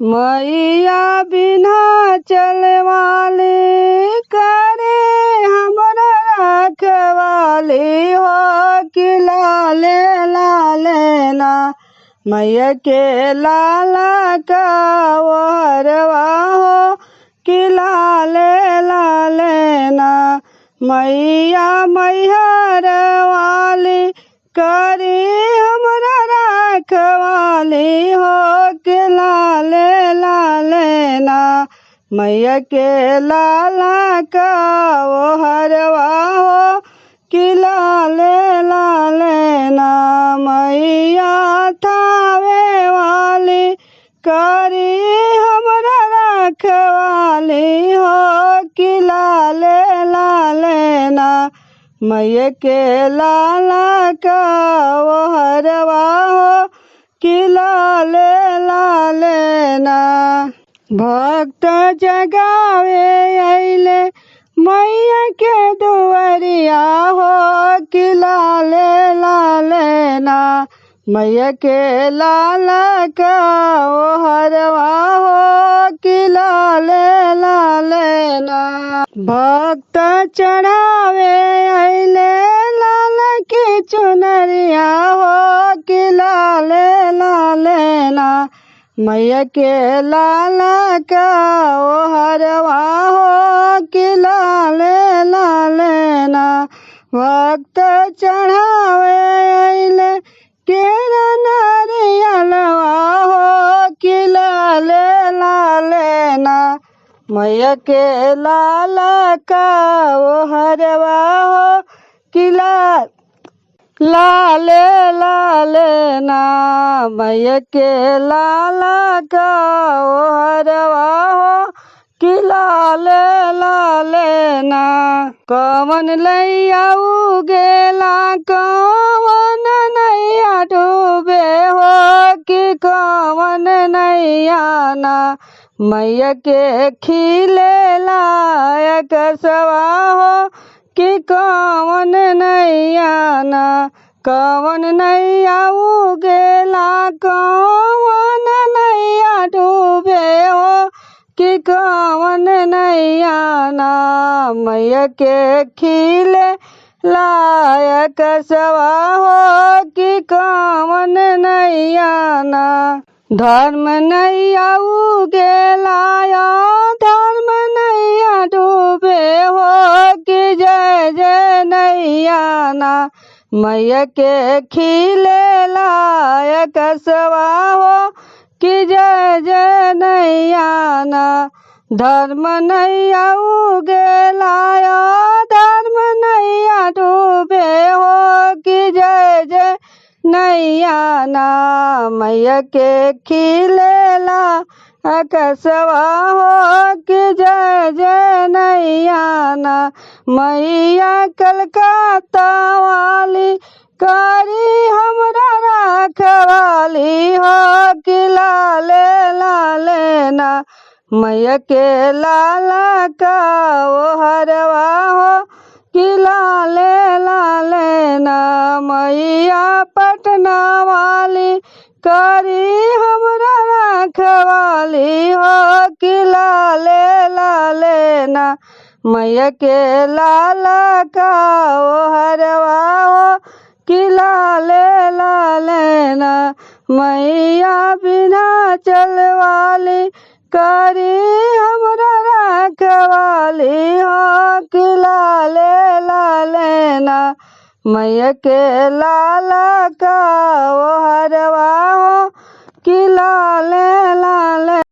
मैया बिना चलवाले करे हमरा रखवाली हो कि लाले लाले ना। मैया के लाला का वरवा हो कि लाले लाले ना। मैया मैहर वाली करी हमरा रखवाली हो कि लाले लाले ना। मैया के लाला का वो हरवा हो कि लाले लाले ना। मैया थावे वाली करी हमरा रखवाली हो कि लाले लाले ना। मैया के लाला का वो हरवा हो कि लाले लाले ना। भक्त जगावे अइले मैया के दुआरिया हो कि लाले लाले ना। मैया के लाला का वो हरवा हो कि लाले लाले ना। भक्त चढ़ावे अइले लाला की चुनरिया हो कि लाले लाले ना। मैया के लाला का वो हरवा हो कि लाले लाले ना। भक्त चढ़ावे अइले केरा नारियलवा हो कि लाले लाले ना। मैया के लाला का वो हरवा हो कि लाले लाले ना। मैया के लाला का वो हरवा हो कि लाले लाले ना। कवन लैया उगेला कवन नैया डूबे हो कि कवन नैया ना। मैया के खिले लायक सवा हो कि कवन नैया ना। कवन नैया उगेला कवन नैया डूबे हो कि कवन नैया ना। मैया के खिले लायक सवा हो कि कवन नैया ना। धर्म नैया उगेला धर्म नैया डूबे हो कि जय जय नैया ना। मैया के खिले लायक सवा हो कि जय जय नैया ना। धर्म नैया उगेला धर्म नैया डूबे हो कि जय जय नैया ना। मैया के खिले लायक सवा हो कि जय जय नैया ना। मैया कलकत्ता वाली करी हमरा रखवाली हो कि लाले लाले ना। मैया के लाला का वो हरवा हो कि लाले लाले ना। मैया पटना वाली करी हमरा रखवाली हो कि लाले लाले ना। मैया के लाला का वो हरवा हो कि लाले लाले ना। मैया बिना चलवाली करी हमरा रखवाली हो कि लाले लाले ना। मैया के लाला का वो हरवा हो कि लाले